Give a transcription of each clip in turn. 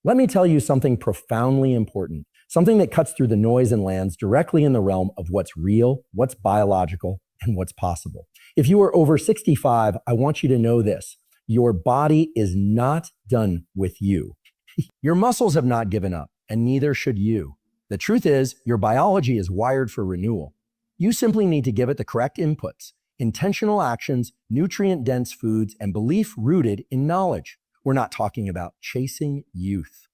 Let me tell you something profoundly important, something that cuts through the noise and lands directly in the realm of what's real, what's biological, and what's possible. If you are over 65, I want you to know this. Your body is not done with you. Your muscles have not given up, and neither should you. The truth is, your biology is wired for renewal. You simply need to give it the correct inputs, intentional actions, nutrient-dense foods, and belief rooted in knowledge. We're not talking about chasing youth.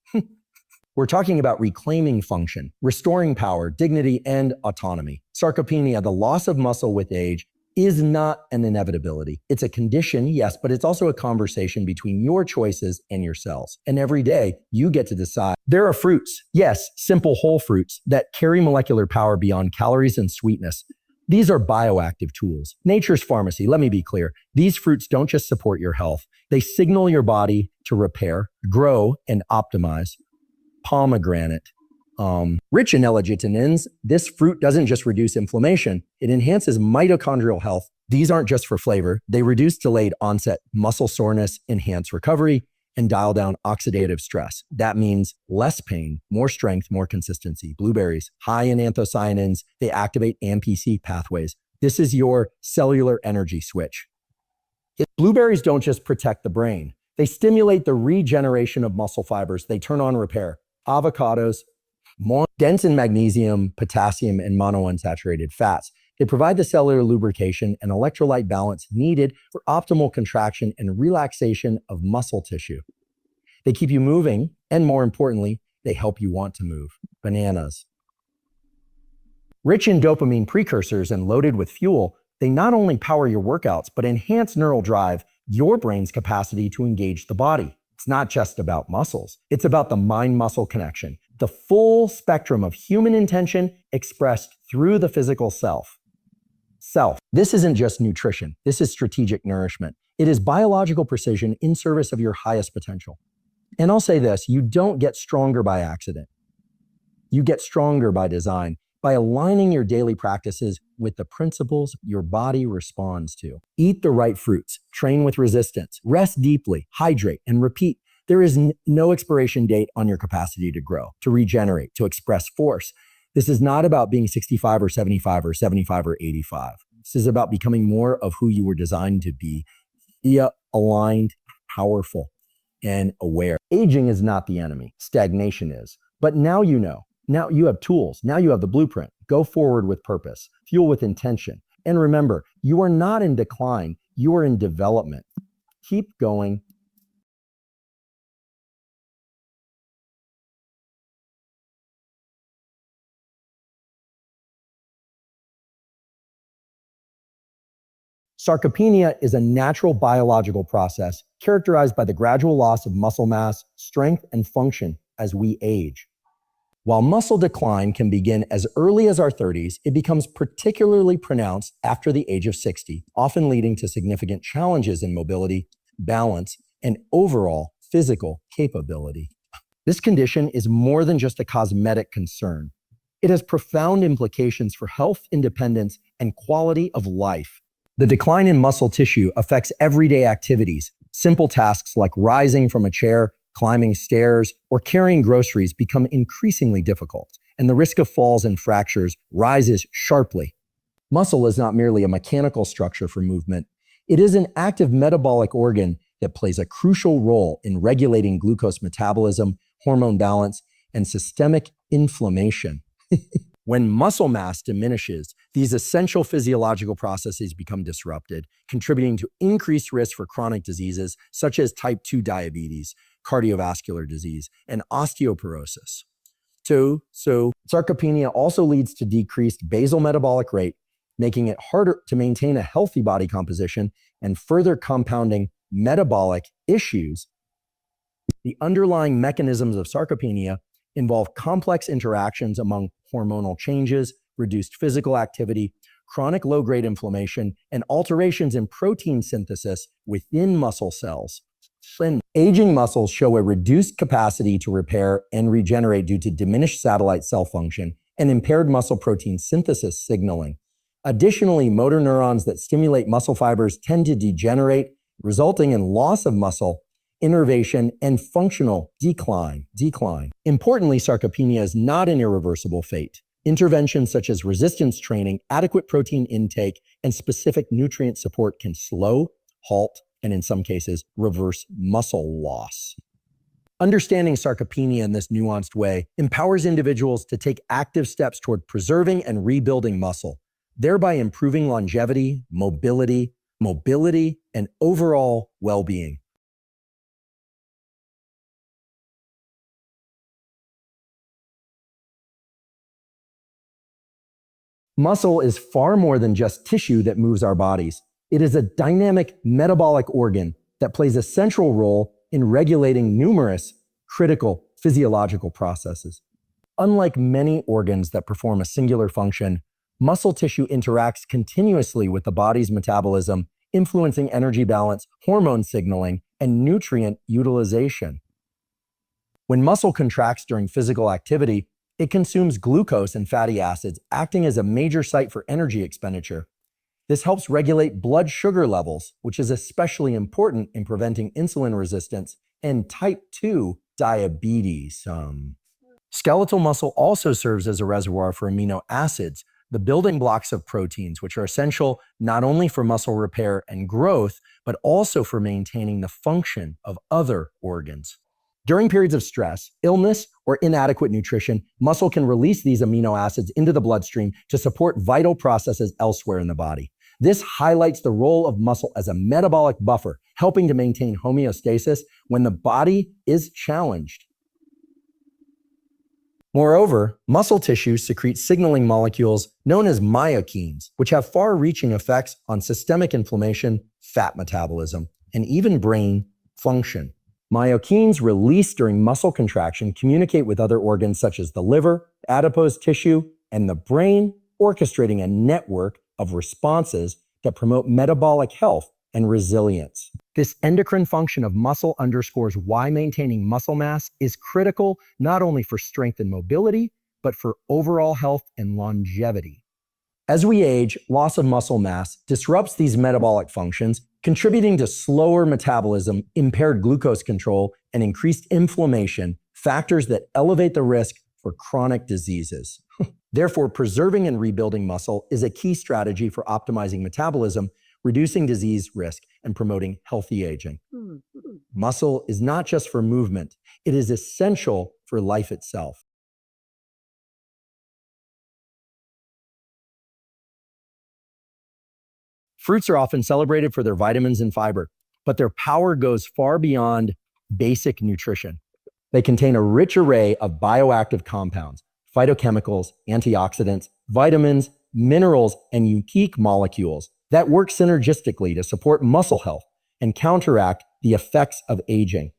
We're talking about reclaiming function, restoring power, dignity, and autonomy. Sarcopenia, the loss of muscle with age, is not an inevitability. It's a condition, yes, but it's also a conversation between your choices and your cells. And every day, you get to decide. There are fruits, yes, simple whole fruits that carry molecular power beyond calories and sweetness. These are bioactive tools. Nature's pharmacy, let me be clear. These fruits don't just support your health. They signal your body to repair, grow, and optimize. Pomegranate. Rich in L-arginins, this fruit doesn't just reduce inflammation, it enhances mitochondrial health. These aren't just for flavor. They reduce delayed onset muscle soreness, enhance recovery, and dial down oxidative stress. That means less pain, more strength, more consistency. Blueberries, high in anthocyanins, they activate AMPC pathways. This is your cellular energy switch. Blueberries don't just protect the brain. They stimulate the regeneration of muscle fibers. They turn on repair. Avocados, more dense in magnesium, potassium, and monounsaturated fats. They provide the cellular lubrication and electrolyte balance needed for optimal contraction and relaxation of muscle tissue. They keep you moving, and more importantly, they help you want to move. Bananas. Rich in dopamine precursors and loaded with fuel, they not only power your workouts, but enhance neural drive, your brain's capacity to engage the body. It's not just about muscles. It's about the mind-muscle connection, the full spectrum of human intention expressed through the physical self. This isn't just nutrition. This is strategic nourishment. It is biological precision in service of your highest potential. And I'll say this, you don't get stronger by accident. You get stronger by design, by aligning your daily practices with the principles your body responds to. Eat the right fruits, train with resistance, rest deeply, hydrate, and repeat. There is no expiration date on your capacity to grow, to regenerate, to express force. This is not about being 65 or 75 or 75 or 85. This is about becoming more of who you were designed to be, aligned, powerful, and aware. Aging is not the enemy. Stagnation is. But now you know. Now you have tools. Now you have the blueprint. Go forward with purpose. Fuel with intention. And remember, you are not in decline. You are in development. Keep going. Sarcopenia is a natural biological process characterized by the gradual loss of muscle mass, strength, and function as we age. While muscle decline can begin as early as our 30s, it becomes particularly pronounced after the age of 60, often leading to significant challenges in mobility, balance, and overall physical capability. This condition is more than just a cosmetic concern. It has profound implications for health, independence, and quality of life. The decline in muscle tissue affects everyday activities. Simple tasks like rising from a chair, climbing stairs, or carrying groceries become increasingly difficult, and the risk of falls and fractures rises sharply. Muscle is not merely a mechanical structure for movement. It is an active metabolic organ that plays a crucial role in regulating glucose metabolism, hormone balance, and systemic inflammation. When muscle mass diminishes, these essential physiological processes become disrupted, contributing to increased risk for chronic diseases such as type 2 diabetes, cardiovascular disease, and osteoporosis. So sarcopenia also leads to decreased basal metabolic rate, making it harder to maintain a healthy body composition and further compounding metabolic issues. The underlying mechanisms of sarcopenia involve complex interactions among hormonal changes, reduced physical activity, chronic low-grade inflammation, and alterations in protein synthesis within muscle cells. Aging muscles show a reduced capacity to repair and regenerate due to diminished satellite cell function and impaired muscle protein synthesis signaling. Additionally, motor neurons that stimulate muscle fibers tend to degenerate, resulting in loss of muscle innervation, and functional decline. Importantly, sarcopenia is not an irreversible fate. Interventions such as resistance training, adequate protein intake, and specific nutrient support can slow, halt, and in some cases, reverse muscle loss. Understanding sarcopenia in this nuanced way empowers individuals to take active steps toward preserving and rebuilding muscle, thereby improving longevity, mobility, and overall well-being. Muscle is far more than just tissue that moves our bodies. It is a dynamic metabolic organ that plays a central role in regulating numerous critical physiological processes. Unlike many organs that perform a singular function, muscle tissue interacts continuously with the body's metabolism, influencing energy balance, hormone signaling, and nutrient utilization. When muscle contracts during physical activity, it consumes glucose and fatty acids, acting as a major site for energy expenditure. This helps regulate blood sugar levels, which is especially important in preventing insulin resistance and type 2 diabetes. Skeletal muscle also serves as a reservoir for amino acids, the building blocks of proteins, which are essential not only for muscle repair and growth, but also for maintaining the function of other organs. During periods of stress, illness, or inadequate nutrition, muscle can release these amino acids into the bloodstream to support vital processes elsewhere in the body. This highlights the role of muscle as a metabolic buffer, helping to maintain homeostasis when the body is challenged. Moreover, muscle tissue secretes signaling molecules known as myokines, which have far-reaching effects on systemic inflammation, fat metabolism, and even brain function. Myokines released during muscle contraction communicate with other organs such as the liver, adipose tissue, and the brain, orchestrating a network of responses that promote metabolic health and resilience. This endocrine function of muscle underscores why maintaining muscle mass is critical not only for strength and mobility, but for overall health and longevity. As we age, loss of muscle mass disrupts these metabolic functions, contributing to slower metabolism, impaired glucose control, and increased inflammation, factors that elevate the risk for chronic diseases. Therefore, preserving and rebuilding muscle is a key strategy for optimizing metabolism, reducing disease risk, and promoting healthy aging. Muscle is not just for movement, it is essential for life itself. Fruits are often celebrated for their vitamins and fiber, but their power goes far beyond basic nutrition. They contain a rich array of bioactive compounds, phytochemicals, antioxidants, vitamins, minerals, and unique molecules that work synergistically to support muscle health and counteract the effects of aging.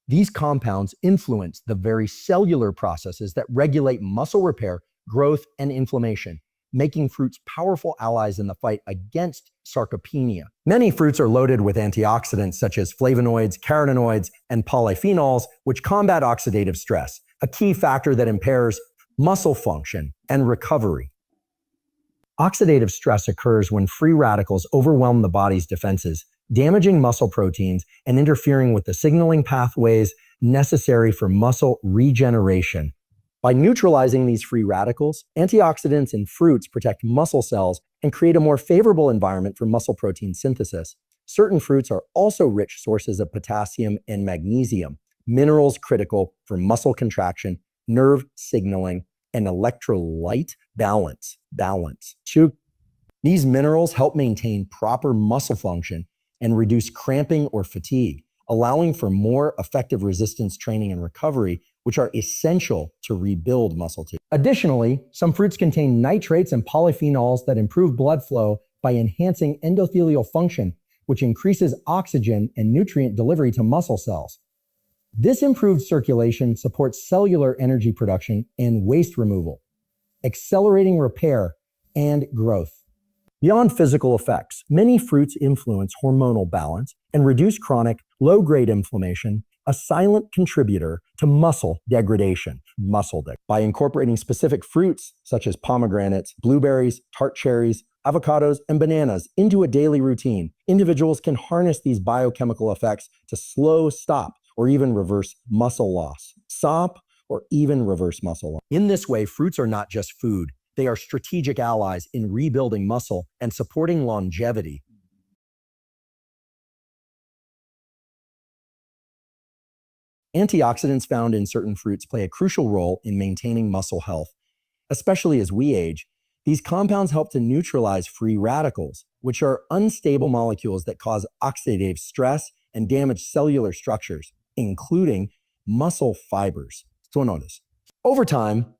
These compounds influence the very cellular processes that regulate muscle repair, growth, and inflammation, making fruits powerful allies in the fight against sarcopenia. Many fruits are loaded with antioxidants such as flavonoids, carotenoids, and polyphenols, which combat oxidative stress, a key factor that impairs muscle function and recovery. Oxidative stress occurs when free radicals overwhelm the body's defenses, damaging muscle proteins and interfering with the signaling pathways necessary for muscle regeneration. By neutralizing these free radicals, antioxidants in fruits protect muscle cells and create a more favorable environment for muscle protein synthesis. Certain fruits are also rich sources of potassium and magnesium, minerals critical for muscle contraction, nerve signaling, and electrolyte balance. These minerals help maintain proper muscle function and reduce cramping or fatigue, allowing for more effective resistance training and recovery, which are essential to rebuild muscle tissue. Additionally, some fruits contain nitrates and polyphenols that improve blood flow by enhancing endothelial function, which increases oxygen and nutrient delivery to muscle cells. This improved circulation supports cellular energy production and waste removal, accelerating repair and growth. Beyond physical effects, many fruits influence hormonal balance and reduce chronic, low-grade inflammation, a silent contributor to muscle degradation. By incorporating specific fruits such as pomegranates, blueberries, tart cherries, avocados, and bananas into a daily routine, individuals can harness these biochemical effects to slow, stop, or even reverse muscle loss. In this way, fruits are not just food. They are strategic allies in rebuilding muscle and supporting longevity. Antioxidants found in certain fruits play a crucial role in maintaining muscle health. Especially as we age, these compounds help to neutralize free radicals, which are unstable molecules that cause oxidative stress and damage cellular structures, including muscle fibers. So notice, over time,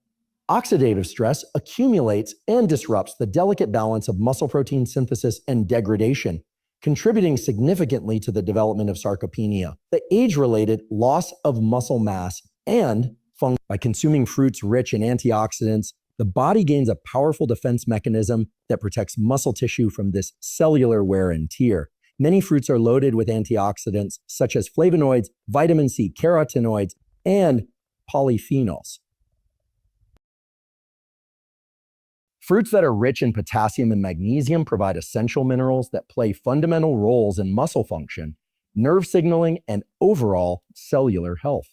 oxidative stress accumulates and disrupts the delicate balance of muscle protein synthesis and degradation, contributing significantly to the development of sarcopenia, the age-related loss of muscle mass and function. By consuming fruits rich in antioxidants, the body gains a powerful defense mechanism that protects muscle tissue from this cellular wear and tear. Many fruits are loaded with antioxidants such as flavonoids, vitamin C, carotenoids, and polyphenols. Fruits that are rich in potassium and magnesium provide essential minerals that play fundamental roles in muscle function, nerve signaling, and overall cellular health.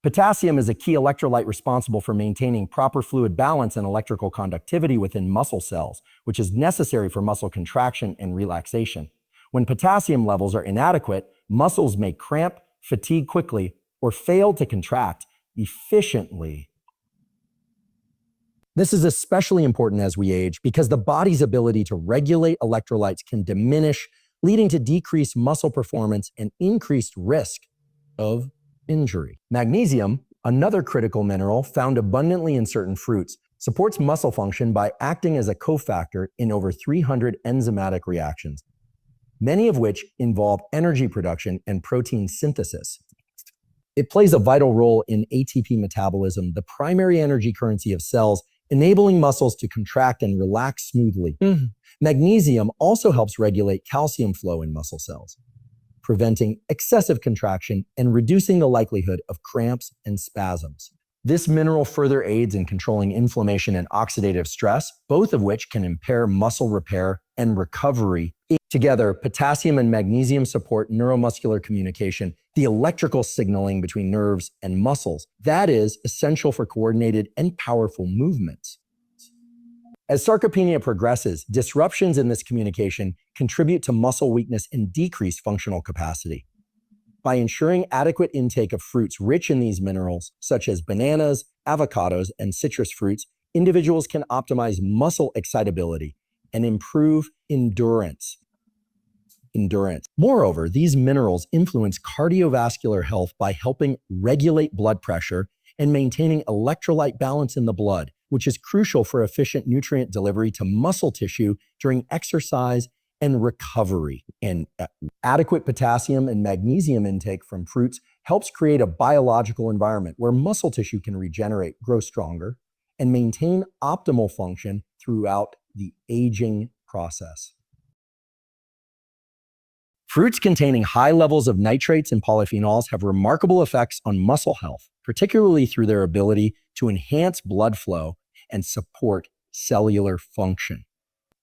Potassium is a key electrolyte responsible for maintaining proper fluid balance and electrical conductivity within muscle cells, which is necessary for muscle contraction and relaxation. When potassium levels are inadequate, muscles may cramp, fatigue quickly, or fail to contract efficiently. This is especially important as we age because the body's ability to regulate electrolytes can diminish, leading to decreased muscle performance and increased risk of injury. Magnesium, another critical mineral found abundantly in certain fruits, supports muscle function by acting as a cofactor in over 300 enzymatic reactions, many of which involve energy production and protein synthesis. It plays a vital role in ATP metabolism, the primary energy currency of cells, enabling muscles to contract and relax smoothly. Magnesium also helps regulate calcium flow in muscle cells, preventing excessive contraction and reducing the likelihood of cramps and spasms. This mineral further aids in controlling inflammation and oxidative stress, both of which can impair muscle repair and recovery. Together, potassium and magnesium support neuromuscular communication, the electrical signaling between nerves and muscles that is essential for coordinated and powerful movements. As sarcopenia progresses, disruptions in this communication contribute to muscle weakness and decreased functional capacity. By ensuring adequate intake of fruits rich in these minerals, such as bananas, avocados, and citrus fruits, individuals can optimize muscle excitability and improve endurance. Moreover, these minerals influence cardiovascular health by helping regulate blood pressure and maintaining electrolyte balance in the blood, which is crucial for efficient nutrient delivery to muscle tissue during exercise and recovery. And adequate potassium and magnesium intake from fruits helps create a biological environment where muscle tissue can regenerate, grow stronger, and maintain optimal function throughout the aging process. Fruits containing high levels of nitrates and polyphenols have remarkable effects on muscle health, particularly through their ability to enhance blood flow and support cellular function.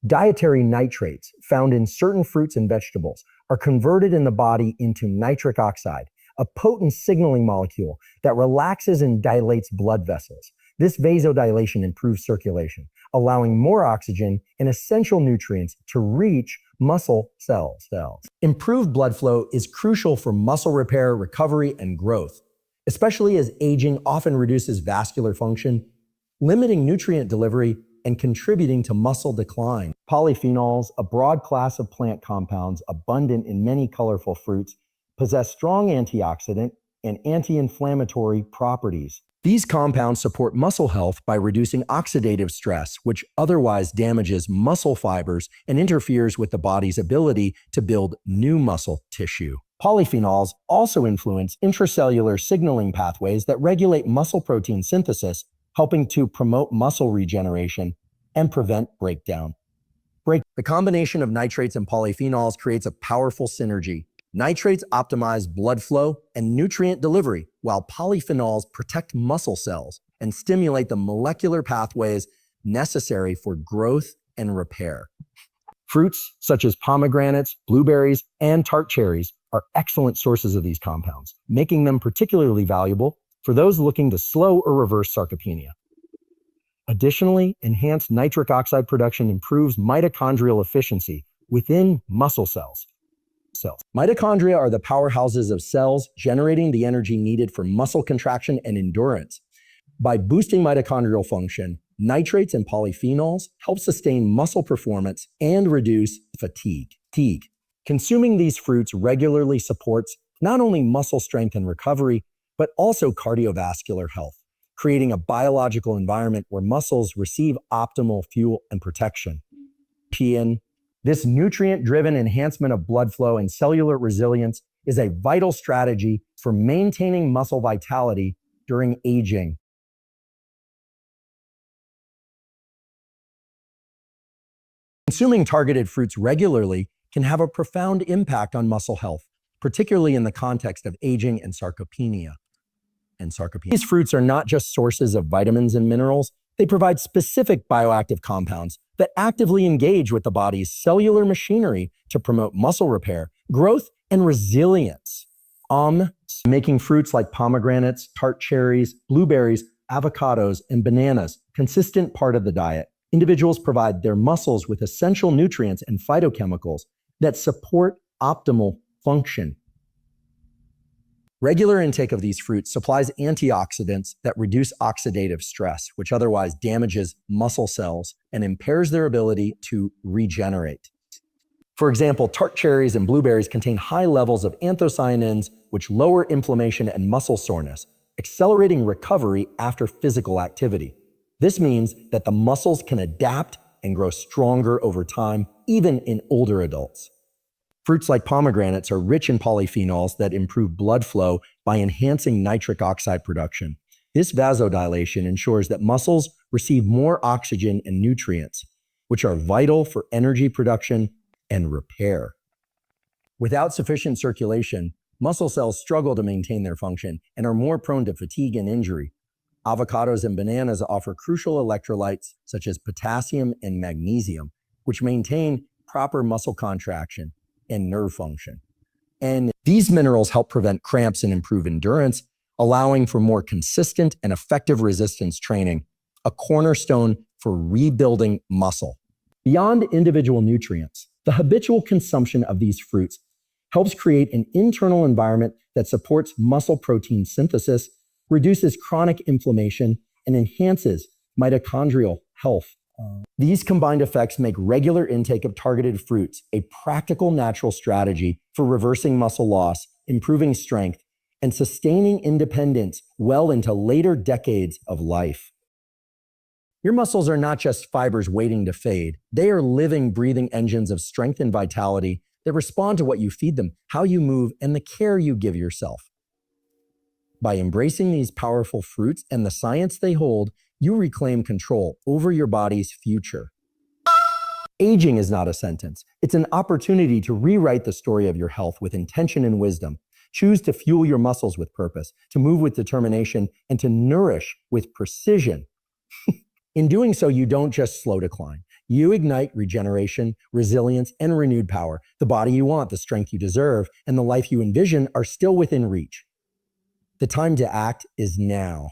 Dietary nitrates found in certain fruits and vegetables are converted in the body into nitric oxide, a potent signaling molecule that relaxes and dilates blood vessels. This vasodilation improves circulation, allowing more oxygen and essential nutrients to reach muscle cells. Improved blood flow is crucial for muscle repair, recovery, and growth, especially as aging often reduces vascular function, limiting nutrient delivery and contributing to muscle decline. Polyphenols, a broad class of plant compounds abundant in many colorful fruits, possess strong antioxidant and anti-inflammatory properties. These compounds support muscle health by reducing oxidative stress, which otherwise damages muscle fibers and interferes with the body's ability to build new muscle tissue. Polyphenols also influence intracellular signaling pathways that regulate muscle protein synthesis, helping to promote muscle regeneration and prevent breakdown. The combination of nitrates and polyphenols creates a powerful synergy. Nitrates optimize blood flow and nutrient delivery, while polyphenols protect muscle cells and stimulate the molecular pathways necessary for growth and repair. Fruits such as pomegranates, blueberries, and tart cherries are excellent sources of these compounds, making them particularly valuable for those looking to slow or reverse sarcopenia. Additionally, enhanced nitric oxide production improves mitochondrial efficiency within muscle cells. Mitochondria are the powerhouses of cells, generating the energy needed for muscle contraction and endurance. By boosting mitochondrial function, nitrates and polyphenols help sustain muscle performance and reduce fatigue. Consuming these fruits regularly supports not only muscle strength and recovery, but also cardiovascular health, creating a biological environment where muscles receive optimal fuel and protection. This nutrient-driven enhancement of blood flow and cellular resilience is a vital strategy for maintaining muscle vitality during aging. Consuming targeted fruits regularly can have a profound impact on muscle health, particularly in the context of aging and sarcopenia. These fruits are not just sources of vitamins and minerals, they provide specific bioactive compounds that actively engage with the body's cellular machinery to promote muscle repair, growth, and resilience. Making fruits like pomegranates, tart cherries, blueberries, avocados, and bananas consistent part of the diet. Individuals provide their muscles with essential nutrients and phytochemicals that support optimal function. Regular intake of these fruits supplies antioxidants that reduce oxidative stress, which otherwise damages muscle cells and impairs their ability to regenerate. For example, tart cherries and blueberries contain high levels of anthocyanins, which lower inflammation and muscle soreness, accelerating recovery after physical activity. This means that the muscles can adapt and grow stronger over time, even in older adults. Fruits like pomegranates are rich in polyphenols that improve blood flow by enhancing nitric oxide production. This vasodilation ensures that muscles receive more oxygen and nutrients, which are vital for energy production and repair. Without sufficient circulation, muscle cells struggle to maintain their function and are more prone to fatigue and injury. Avocados and bananas offer crucial electrolytes such as potassium and magnesium, which maintain proper muscle contraction and nerve function. And these minerals help prevent cramps and improve endurance, allowing for more consistent and effective resistance training, a cornerstone for rebuilding muscle. Beyond individual nutrients, the habitual consumption of these fruits helps create an internal environment that supports muscle protein synthesis, reduces chronic inflammation, and enhances mitochondrial health. These combined effects make regular intake of targeted fruits a practical natural strategy for reversing muscle loss, improving strength, and sustaining independence well into later decades of life. Your muscles are not just fibers waiting to fade. They are living, breathing engines of strength and vitality that respond to what you feed them, how you move, and the care you give yourself. By embracing these powerful fruits and the science they hold, you reclaim control over your body's future. Aging is not a sentence. It's an opportunity to rewrite the story of your health with intention and wisdom. Choose to fuel your muscles with purpose, to move with determination, and to nourish with precision. In doing so, you don't just slow decline. You ignite regeneration, resilience, and renewed power. The body you want, the strength you deserve, and the life you envision are still within reach. The time to act is now.